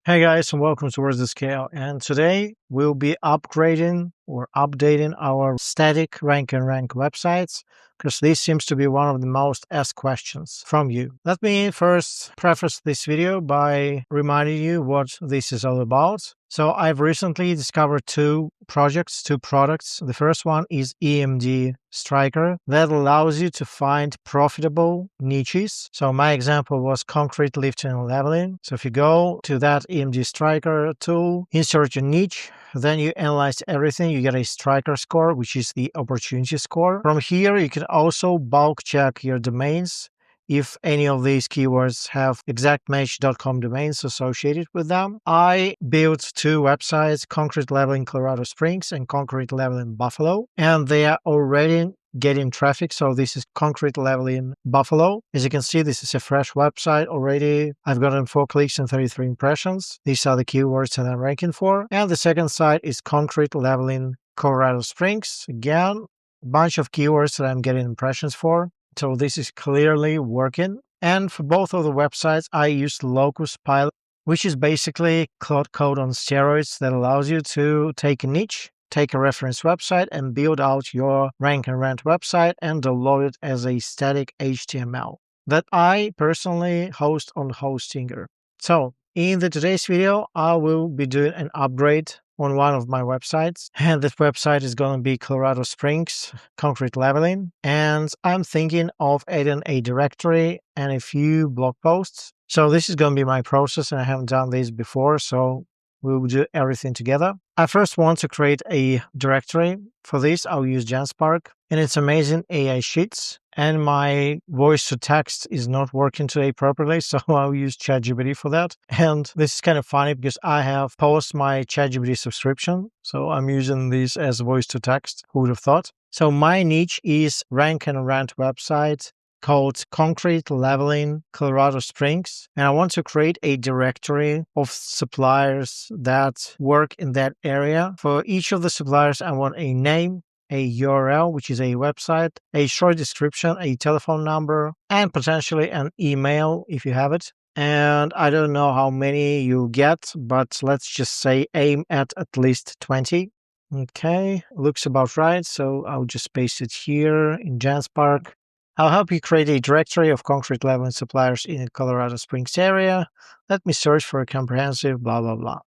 Hey guys, and welcome towards the scale. And today we'll be upgrading or updating our static rank and rank websites because this seems to be one of the most asked questions from you. Let me first preface this video by reminding you what this is all about. So I've recently discovered two projects, two products. The first one is EMD Striker that allows you to find profitable niches. So my example was concrete lifting and leveling. So if you go to that EMD Striker tool, insert your niche, then you analyze everything. You get a striker score, which is the opportunity score. From here, you can also bulk check your domains if any of these keywords have exactmatch.com domains associated with them. I built two websites, Concrete Leveling Colorado Springs and Concrete Leveling Buffalo, and they are already getting traffic. So this is Concrete Leveling Buffalo. As you can see, this is a fresh website already. I've gotten 4 clicks and 33 impressions. These are the keywords that I'm ranking for. And the second site is Concrete Leveling Colorado Springs. Again, a bunch of keywords that I'm getting impressions for. So this is clearly working. And for both of the websites, I used Locus Pilot, which is basically Claude code on steroids that allows you to take a niche, take a reference website, and build out your rank and rent website and download it as a static HTML that I personally host on Hostinger. So in today's video, I will be doing an upgrade on one of my websites, and this website is going to be Colorado Springs Concrete Leveling, and I'm thinking of adding a directory and a few blog posts. So this is going to be my process, and I haven't done this before, so we'll do everything together. I first want to create a directory. For this, I'll use Genspark, and it's amazing AI Sheets. And my voice to text is not working today properly, so I'll use ChatGPT for that. And this is kind of funny because I have paused my ChatGPT subscription, so I'm using this as voice to text. Who would have thought? So my niche is rank and rent website called Concrete Leveling Colorado Springs, and I want to create a directory of suppliers that work in that area. For each of the suppliers, I want a name, a URL, which is a website, a short description, a telephone number, and potentially an email if you have it. And I don't know how many you get, but let's just say aim at least 20. Okay, looks about right. So I'll just paste it here in Genspark. I'll help you create a directory of concrete leveling suppliers in the Colorado Springs area. Let me search for a comprehensive blah, blah, blah.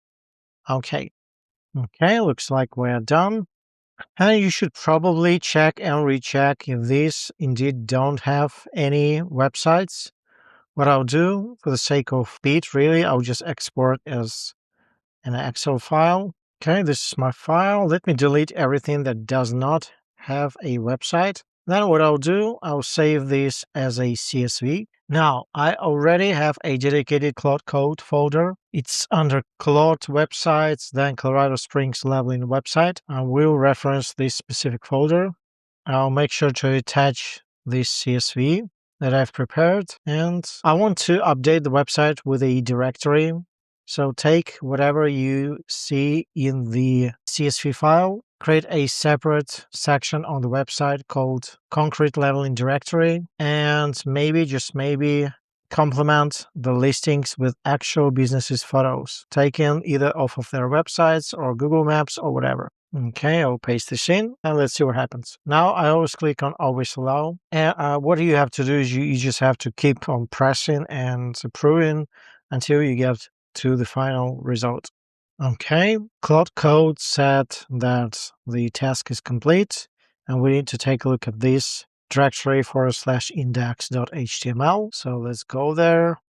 Okay. Okay, looks like we're done. And you should probably check and recheck if these indeed don't have any websites. What I'll do, for the sake of speed, really, I'll just export as an Excel file. Okay, this is my file. Let me delete everything that does not have a website. Then what I'll do, I'll save this as a CSV. Now, I already have a dedicated Claude code folder. It's under Claude websites, then Colorado Springs Leveling website. I will reference this specific folder. I'll make sure to attach this CSV that I've prepared. And I want to update the website with a directory. So take whatever you see in the CSV file, create a separate section on the website called Concrete Leveling Directory, and maybe, just maybe, complement the listings with actual businesses' photos taken either off of their websites or Google Maps or whatever. Okay, I'll paste this in and let's see what happens. Now I always click on always allow. And what you have to do is you just have to keep on pressing and approving until you get to the final result. Okay, Claude Code said that the task is complete, and we need to take a look at this directory /index.html. So let's go there.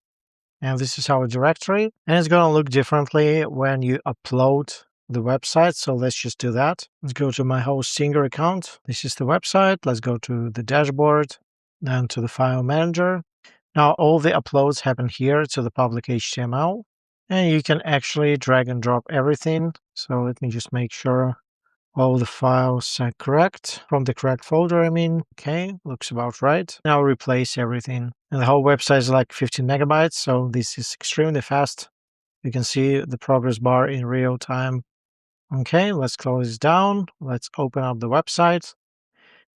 And this is our directory, and it's going to look differently when you upload the website. So let's just do that. Let's go to my Hostinger account. This is the website. Let's go to the dashboard, then to the file manager. Now all the uploads happen here to the public HTML, and you can actually drag and drop everything. So let me just make sure all the files are correct from the correct folder. Okay, looks about right. Now replace everything. And the whole website is like 15 megabytes. So this is extremely fast. You can see the progress bar in real time. Okay, let's close this down. Let's open up the website.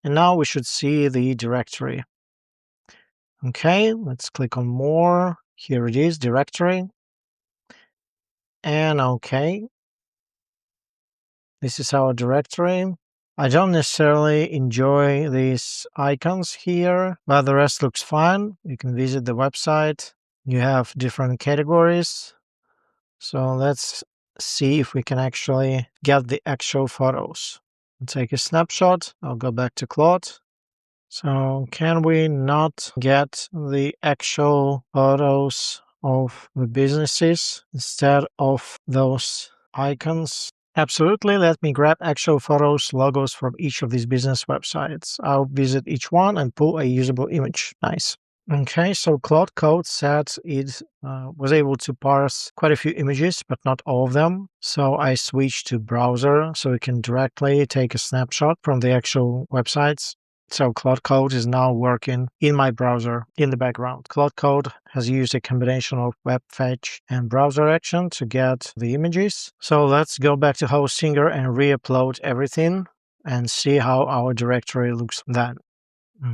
And now we should see the directory. Okay, let's click on more. Here it is, directory. And okay, this is our directory. I don't necessarily enjoy these icons here, but the rest looks fine. You can visit the website. You have different categories. So let's see if we can actually get the actual photos. I'll take a snapshot. I'll go back to Claude. So can we not get the actual photos of the businesses instead of those icons? Absolutely. Let me grab actual photos, logos from each of these business websites. I'll visit each one and pull a usable image. Nice. Okay, so Claude Code said it was able to parse quite a few images, but not all of them. So I switched to browser so we can directly take a snapshot from the actual websites. So Claude Code is now working in my browser in the background. Claude Code has used a combination of web fetch and browser action to get the images. So let's go back to Hostinger and re-upload everything and see how our directory looks then.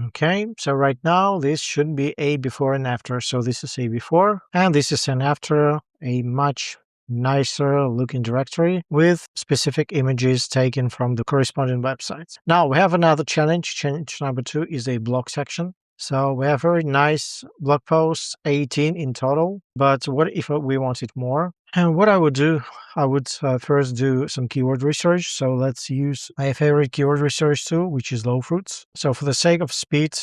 Okay, so right now this should be a before and after. So this is a before and this is an after, a much nicer looking directory with specific images taken from the corresponding websites. Now we have another challenge. Challenge number 2 is a blog section. So we have very nice blog posts, 18 in total. But what if we wanted more? And what I would do, I would first do some keyword research. So let's use my favorite keyword research tool, which is Lowfruits. So for the sake of speed,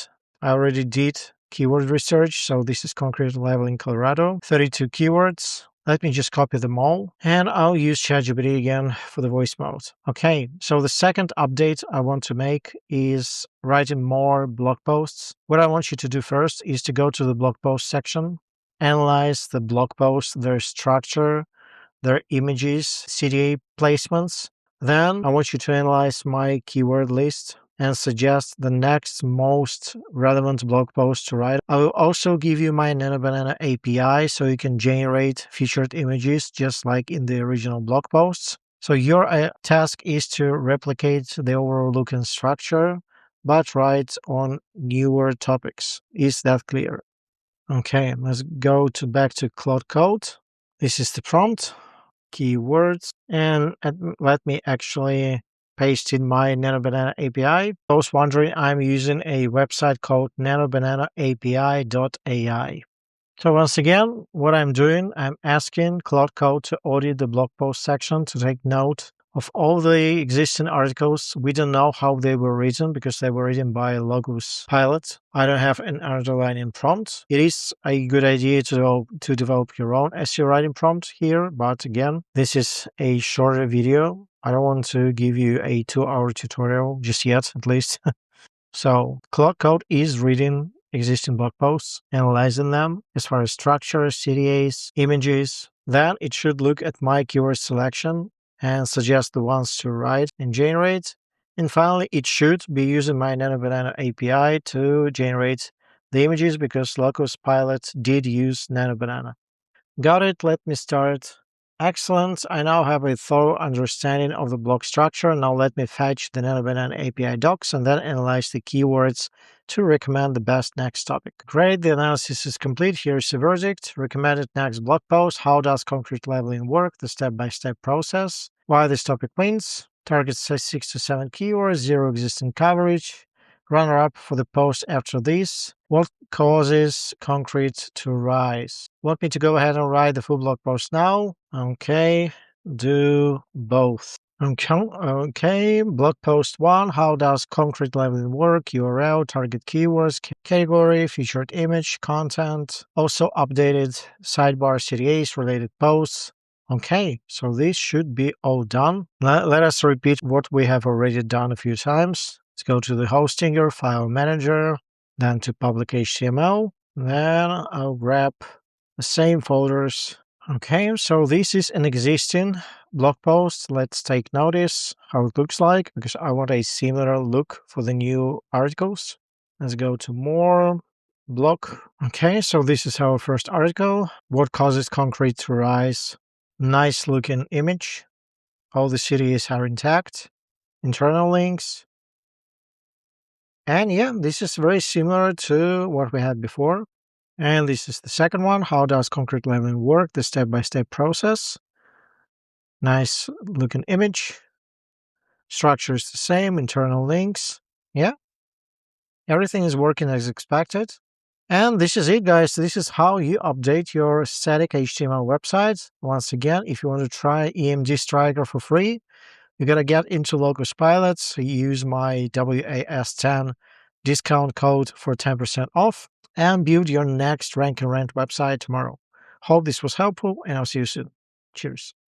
I already did keyword research. So this is concrete level in Colorado, 32 keywords. Let me just copy them all and I'll use ChatGPT again for the voice mode. Okay, so the second update I want to make is writing more blog posts. What I want you to do first is to go to the blog post section, analyze the blog post, their structure, their images, CTA placements. Then I want you to analyze my keyword list and suggest the next most relevant blog post to write. I will also give you my NanoBanana API so you can generate featured images just like in the original blog posts. So your task is to replicate the overall look and structure, but write on newer topics. Is that clear? Okay, let's go back to Claude Code. This is the prompt, keywords, and let me actually paste in my NanoBanana API. Those wondering, I'm using a website called nanobananaapi.ai. So once again, what I'm doing, I'm asking Claude Code to audit the blog post section to take note of all the existing articles. We don't know how they were written because they were written by Locus Pilot. I don't have an underlining prompt. It is a good idea to develop your own SEO writing prompt here, but again, this is a shorter video. I don't want to give you a 2-hour tutorial just yet, at least. So Claude Code is reading existing blog posts, analyzing them as far as structure, CTAs, images. Then it should look at my keyword selection and suggest the ones to write and generate. And finally, it should be using my NanoBanana API to generate the images because Locus Pilot did use NanoBanana. Got it, let me start. Excellent, I now have a thorough understanding of the block structure. Now let me fetch the NanoBanana API docs and then analyze the keywords to recommend the best next topic. Great, the analysis is complete. Here's the verdict. Recommended next blog post. How does concrete leveling work? The step-by-step process. Why this topic wins. Target says 6 to 7 keywords, 0 existing coverage. Runner-up for the post after this. What causes concrete to rise? Want me to go ahead and write the full blog post now? Okay, do both. Okay, blog post 1. How does concrete leveling work? URL, target keywords, category, featured image, content. Also updated sidebar CTAs, related posts. Okay, so this should be all done. Let us repeat what we have already done a few times. Let's go to the Hostinger file manager, then to public HTML. Then I'll grab the same folders. Okay, so this is an existing blog post. Let's take notice how it looks like because I want a similar look for the new articles. Let's go to more blog. Okay, so this is our first article. What causes concrete to rise? Nice looking image. All the cities are intact. Internal links. And yeah, this is very similar to what we had before. And this is the second one. How does concrete leveling work? The step-by-step process. Nice looking image. Structure is the same, internal links. Yeah, everything is working as expected. And this is it, guys. This is how you update your static HTML websites. Once again, if you want to try EMD Striker for free, you got to get into Locus Pilot. So use my WAS10 discount code for 10% off and build your next rank and rent website tomorrow. Hope this was helpful, and I'll see you soon. Cheers.